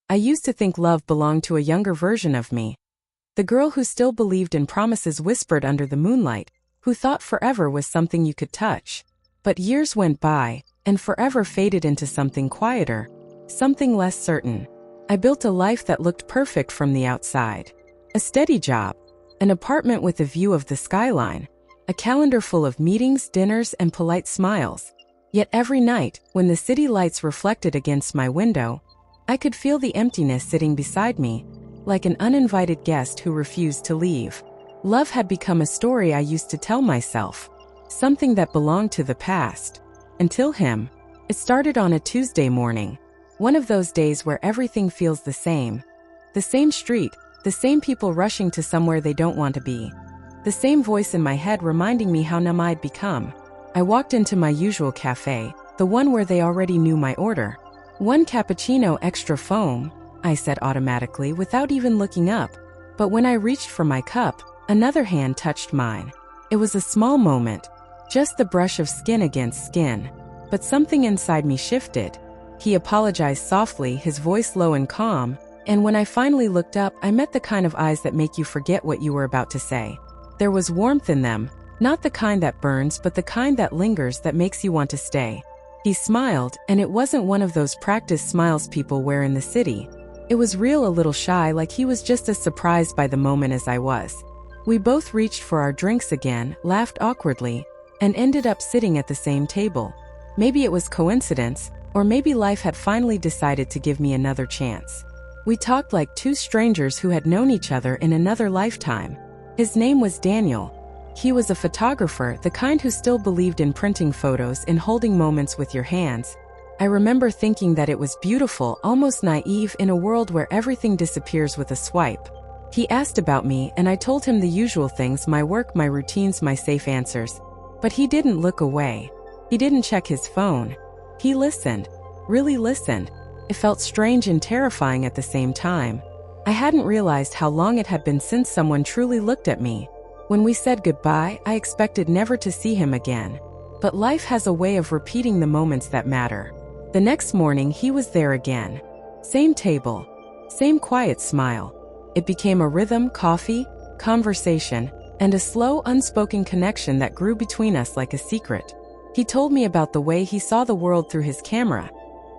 I used to think love belonged to a younger version of me. The girl who still believed in promises whispered under the moonlight, who thought forever was something you could touch. But years went by, and forever faded into something quieter, something less certain. I built a life that looked perfect from the outside. A steady job, an apartment with a view of the skyline, a calendar full of meetings, dinners, and polite smiles. Yet every night, when the city lights reflected against my window, I could feel the emptiness sitting beside me, like an uninvited guest who refused to leave. Love had become a story I used to tell myself, something that belonged to the past. Until him. It started on a Tuesday morning, one of those days where everything feels the same. The same street, the same people rushing to somewhere they don't want to be. The same voice in my head reminding me how numb I'd become. I walked into my usual cafe, the one where they already knew my order. 1 cappuccino extra foam, I said automatically without even looking up. But when I reached for my cup, another hand touched mine. It was a small moment, just the brush of skin against skin. But something inside me shifted. He apologized softly, his voice low and calm, and when I finally looked up, I met the kind of eyes that make you forget what you were about to say. There was warmth in them, not the kind that burns, but the kind that lingers, that makes you want to stay. He smiled, and it wasn't one of those practiced smiles people wear in the city. It was real, a little shy, like he was just as surprised by the moment as I was. We both reached for our drinks again, laughed awkwardly, and ended up sitting at the same table. Maybe it was coincidence, or maybe life had finally decided to give me another chance. We talked like two strangers who had known each other in another lifetime. His name was Daniel. He was a photographer, the kind who still believed in printing photos and holding moments with your hands. I remember thinking that it was beautiful, almost naive, in a world where everything disappears with a swipe. He asked about me, and I told him the usual things: my work, my routines, my safe answers. But he didn't look away. He didn't check his phone. He listened. Really listened. It felt strange and terrifying at the same time. I hadn't realized how long it had been since someone truly looked at me. When we said goodbye, I expected never to see him again. But life has a way of repeating the moments that matter. The next morning, he was there again. Same table. Same quiet smile. It became a rhythm: coffee, conversation, and a slow, unspoken connection that grew between us like a secret. He told me about the way he saw the world through his camera.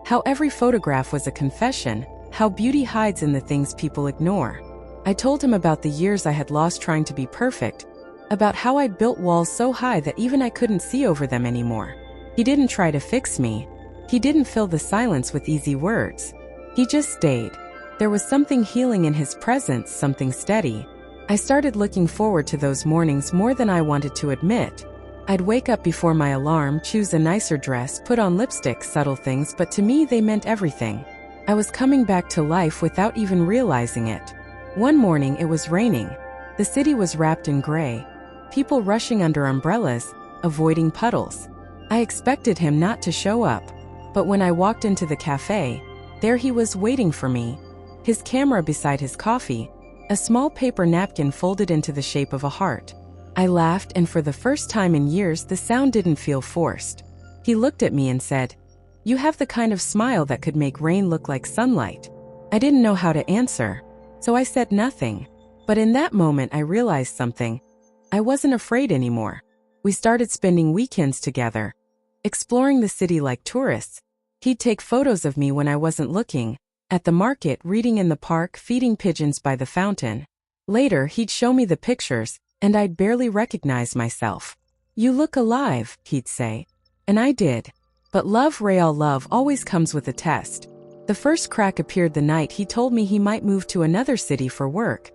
How every photograph was a confession, how beauty hides in the things people ignore. I told him about the years I had lost trying to be perfect, about how I'd built walls so high that even I couldn't see over them anymore. He didn't try to fix me. He didn't fill the silence with easy words. He just stayed. There was something healing in his presence, something steady. I started looking forward to those mornings more than I wanted to admit. I'd wake up before my alarm, choose a nicer dress, put on lipstick, subtle things, but to me they meant everything. I was coming back to life without even realizing it. One morning it was raining. The city was wrapped in gray. People rushing under umbrellas, avoiding puddles. I expected him not to show up. But when I walked into the cafe, there he was waiting for me. His camera beside his coffee, a small paper napkin folded into the shape of a heart. I laughed, and for the first time in years the sound didn't feel forced. He looked at me and said, "You have the kind of smile that could make rain look like sunlight." I didn't know how to answer, so I said nothing. But in that moment I realized something. I wasn't afraid anymore. We started spending weekends together, exploring the city like tourists. He'd take photos of me when I wasn't looking, at the market, reading in the park, feeding pigeons by the fountain. Later he'd show me the pictures, and I'd barely recognize myself. "You look alive," he'd say. And I did. But love, real love, always comes with a test. The first crack appeared the night he told me he might move to another city for work.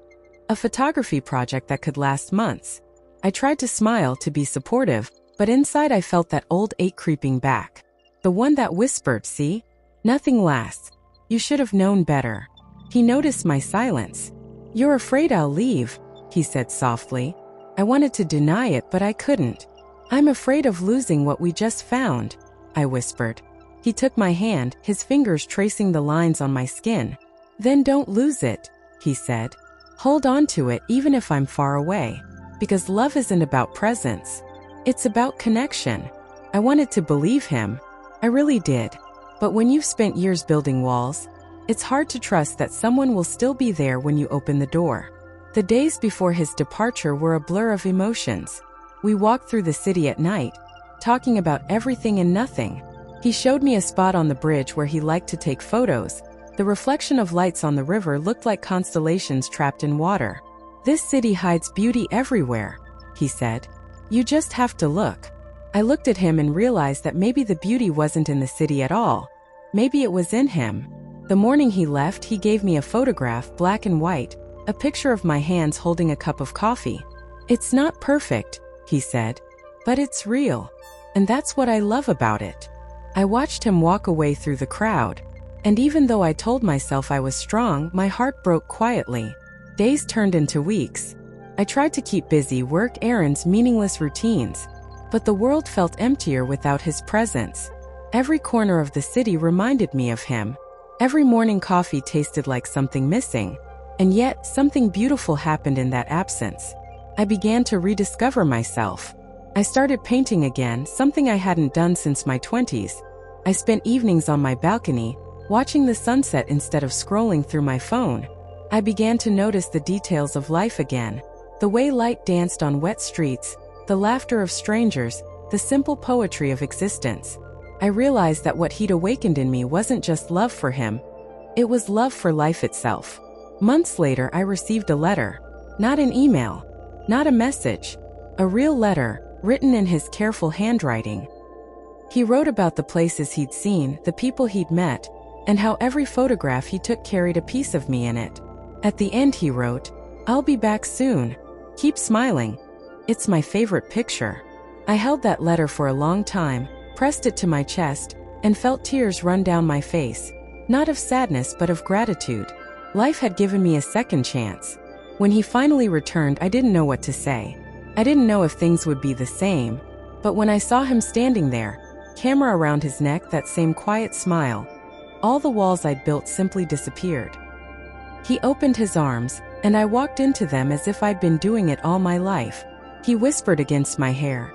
A photography project that could last months. I tried to smile, to be supportive, but inside I felt that old ache creeping back. The one that whispered, "See? Nothing lasts. You should have known better." He noticed my silence. "You're afraid I'll leave," he said softly. I wanted to deny it, but I couldn't. "I'm afraid of losing what we just found," I whispered. He took my hand, his fingers tracing the lines on my skin. "Then don't lose it," he said. "Hold on to it even if I'm far away. Because love isn't about presence. It's about connection." I wanted to believe him. I really did. But when you've spent years building walls, It's hard to trust that someone will still be there when you open the door. The days before his departure were a blur of emotions. We walked through the city at night, talking about everything and nothing. He showed me a spot on the bridge where he liked to take photos. The reflection of lights on the river looked like constellations trapped in water. "This city hides beauty everywhere," he said. "You just have to look." I looked at him and realized that maybe the beauty wasn't in the city at all. Maybe it was in him. The morning he left, he gave me a photograph, black and white, a picture of my hands holding a cup of coffee. "It's not perfect," he said, "but it's real. And that's what I love about it." I watched him walk away through the crowd. And even though I told myself I was strong, my heart broke quietly. Days turned into weeks. I tried to keep busy, work, errands, meaningless routines. But the world felt emptier without his presence. Every corner of the city reminded me of him. Every morning coffee tasted like something missing. And yet, something beautiful happened in that absence. I began to rediscover myself. I started painting again, something I hadn't done since my 20s. I spent evenings on my balcony, watching the sunset instead of scrolling through my phone. I began to notice the details of life again. The way light danced on wet streets, the laughter of strangers, the simple poetry of existence. I realized that what he'd awakened in me wasn't just love for him. It was love for life itself. Months later, I received a letter. Not an email. Not a message. A real letter, written in his careful handwriting. He wrote about the places he'd seen, the people he'd met, and how every photograph he took carried a piece of me in it. At the end he wrote, "I'll be back soon. Keep smiling. It's my favorite picture." I held that letter for a long time, pressed it to my chest, and felt tears run down my face. Not of sadness but of gratitude. Life had given me a second chance. When he finally returned, I didn't know what to say. I didn't know if things would be the same. But when I saw him standing there, camera around his neck, that same quiet smile, all the walls I'd built simply disappeared. He opened his arms, and I walked into them as if I'd been doing it all my life. He whispered against my hair,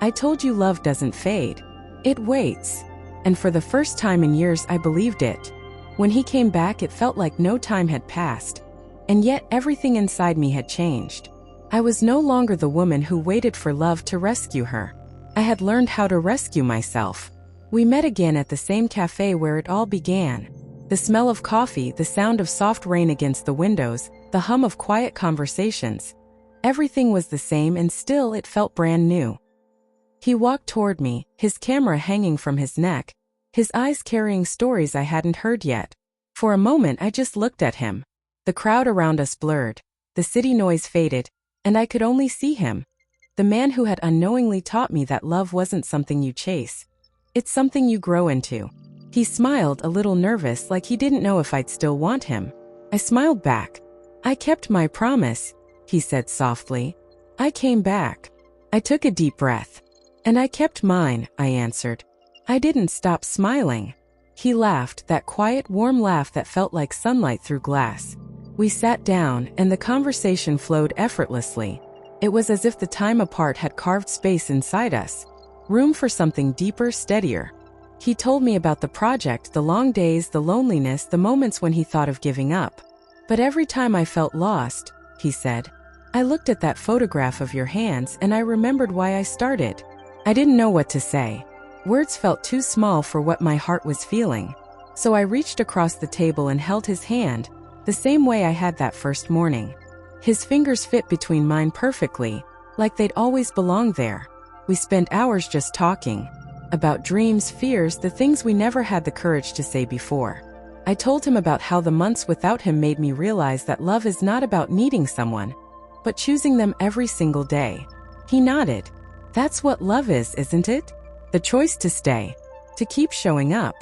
"I told you love doesn't fade. It waits." And for the first time in years, I believed it. When he came back, it felt like no time had passed. And yet everything inside me had changed. I was no longer the woman who waited for love to rescue her. I had learned how to rescue myself. We met again at the same café where it all began. The smell of coffee, the sound of soft rain against the windows, the hum of quiet conversations. Everything was the same, and still it felt brand new. He walked toward me, his camera hanging from his neck, his eyes carrying stories I hadn't heard yet. For a moment I just looked at him. The crowd around us blurred. The city noise faded, and I could only see him. The man who had unknowingly taught me that love wasn't something you chase. It's something you grow into. He smiled, a little nervous, like he didn't know if I'd still want him. I smiled back. "I kept my promise," he said softly. "I came back." I took a deep breath. "And I kept mine," I answered. I didn't stop smiling. He laughed, that quiet, warm laugh that felt like sunlight through glass. We sat down, and the conversation flowed effortlessly. It was as if the time apart had carved space inside us. Room for something deeper, steadier. He told me about the project, the long days, the loneliness, the moments when he thought of giving up. "But every time I felt lost," he said, "I looked at that photograph of your hands and I remembered why I started." I didn't know what to say. Words felt too small for what my heart was feeling. So I reached across the table and held his hand, the same way I had that first morning. His fingers fit between mine perfectly, like they'd always belonged there. We spent hours just talking. About dreams, fears, the things we never had the courage to say before. I told him about how the months without him made me realize that love is not about needing someone, but choosing them every single day. He nodded. "That's what love is, isn't it? The choice to stay, to keep showing up."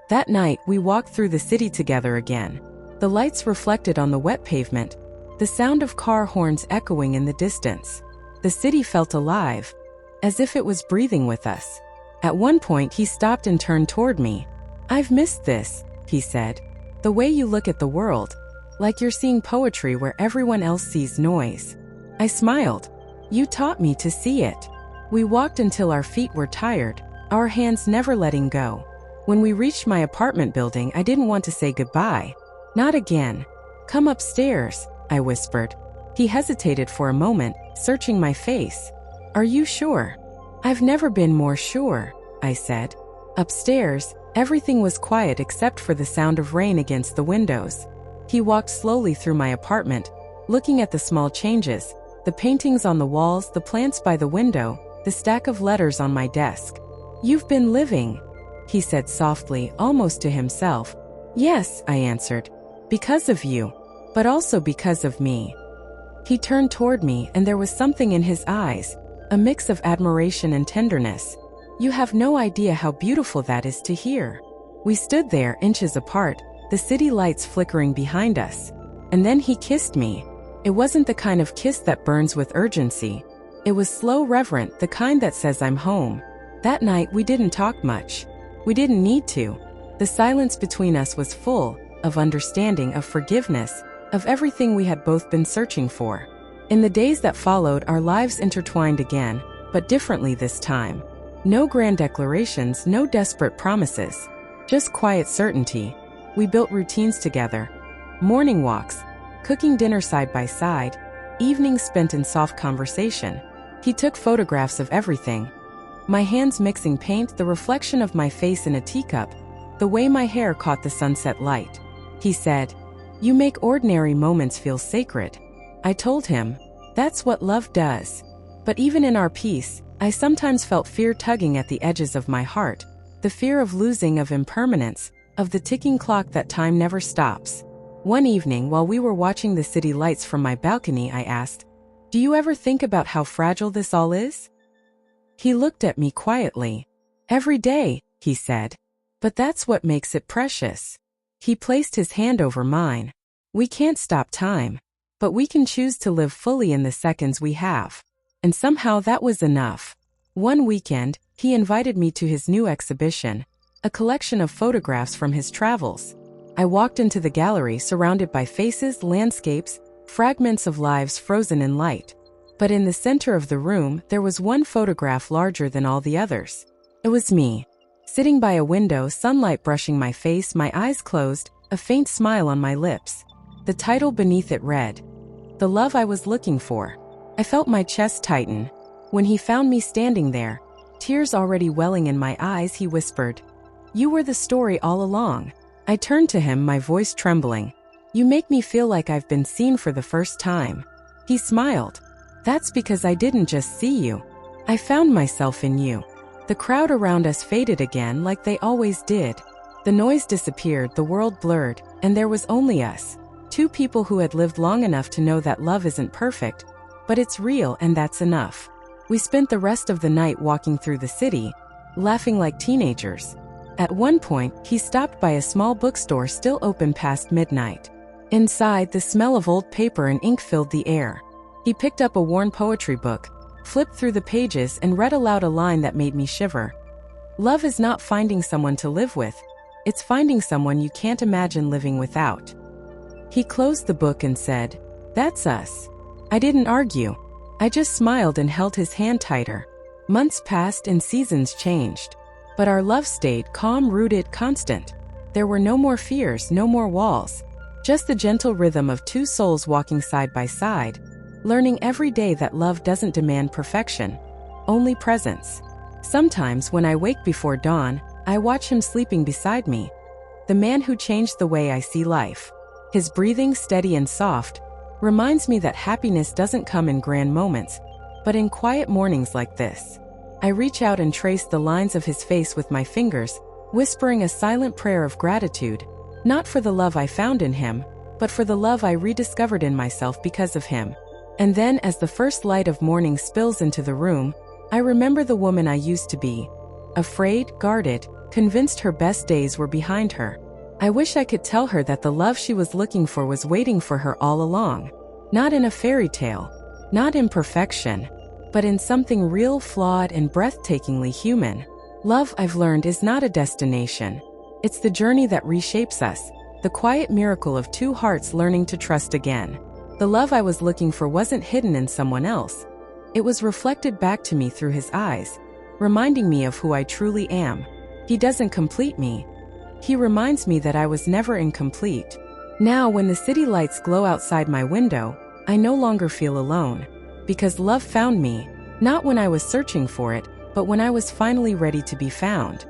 That night, we walked through the city together again. The lights reflected on the wet pavement, the sound of car horns echoing in the distance. The city felt alive, as if it was breathing with us. At one point, he stopped and turned toward me. "I've missed this," he said. "The way you look at the world, like you're seeing poetry where everyone else sees noise." I smiled. "You taught me to see it." We walked until our feet were tired, our hands never letting go. When we reached my apartment building, I didn't want to say goodbye. Not again. Come upstairs, I whispered. He hesitated for a moment, searching my face. Are you sure? I've never been more sure, I said. Upstairs, everything was quiet except for the sound of rain against the windows. He walked slowly through my apartment, looking at the small changes, the paintings on the walls, the plants by the window, the stack of letters on my desk. You've been living, he said softly, almost to himself. Yes, I answered. Because of you, but also because of me. He turned toward me and there was something in his eyes, a mix of admiration and tenderness. You have no idea how beautiful that is to hear. We stood there, inches apart, the city lights flickering behind us. And then he kissed me. It wasn't the kind of kiss that burns with urgency. It was slow, reverent, the kind that says I'm home. That night we didn't talk much. We didn't need to. The silence between us was full of understanding, of forgiveness, of everything we had both been searching for. In the days that followed, our lives intertwined again, but differently this time. No grand declarations, no desperate promises. Just quiet certainty. We built routines together. Morning walks, cooking dinner side by side, evenings spent in soft conversation. He took photographs of everything. My hands mixing paint, the reflection of my face in a teacup, the way my hair caught the sunset light. He said, "You make ordinary moments feel sacred." I told him, "That's what love does." But even in our peace, I sometimes felt fear tugging at the edges of my heart, the fear of losing, of impermanence, of the ticking clock that time never stops. One evening, while we were watching the city lights from my balcony, I asked, "Do you ever think about how fragile this all is?" He looked at me quietly. "Every day," he said. "But that's what makes it precious." He placed his hand over mine. "We can't stop time, but we can choose to live fully in the seconds we have." And somehow that was enough. One weekend, he invited me to his new exhibition, a collection of photographs from his travels. I walked into the gallery surrounded by faces, landscapes, fragments of lives frozen in light. But in the center of the room, there was one photograph larger than all the others. It was me, sitting by a window, sunlight brushing my face, my eyes closed, a faint smile on my lips. The title beneath it read, "The Love I Was Looking For." I felt my chest tighten. When he found me standing there, tears already welling in my eyes, he whispered, "You were the story all along." I turned to him, my voice trembling. "You make me feel like I've been seen for the first time." He smiled. "That's because I didn't just see you. I found myself in you." The crowd around us faded again like they always did. The noise disappeared, the world blurred, and there was only us. Two people who had lived long enough to know that love isn't perfect, but it's real, and that's enough. We spent the rest of the night walking through the city, laughing like teenagers. At one point, he stopped by a small bookstore still open past midnight. Inside, the smell of old paper and ink filled the air. He picked up a worn poetry book, flipped through the pages, and read aloud a line that made me shiver. "Love is not finding someone to live with. It's finding someone you can't imagine living without." He closed the book and said, "That's us." I didn't argue. I just smiled and held his hand tighter. Months passed and seasons changed. But our love stayed calm, rooted, constant. There were no more fears, no more walls. Just the gentle rhythm of two souls walking side by side, learning every day that love doesn't demand perfection, only presence. Sometimes when I wake before dawn, I watch him sleeping beside me. The man who changed the way I see life. His breathing, steady and soft, reminds me that happiness doesn't come in grand moments, but in quiet mornings like this. I reach out and trace the lines of his face with my fingers, whispering a silent prayer of gratitude, not for the love I found in him, but for the love I rediscovered in myself because of him. And then, as the first light of morning spills into the room, I remember the woman I used to be. Afraid, guarded, convinced her best days were behind her. I wish I could tell her that the love she was looking for was waiting for her all along. Not in a fairy tale, not in perfection, but in something real, flawed, and breathtakingly human. Love, I've learned, is not a destination. It's the journey that reshapes us, the quiet miracle of two hearts learning to trust again. The love I was looking for wasn't hidden in someone else. It was reflected back to me through his eyes, reminding me of who I truly am. He doesn't complete me. He reminds me that I was never incomplete. Now, when the city lights glow outside my window, I no longer feel alone. Because love found me, not when I was searching for it, but when I was finally ready to be found.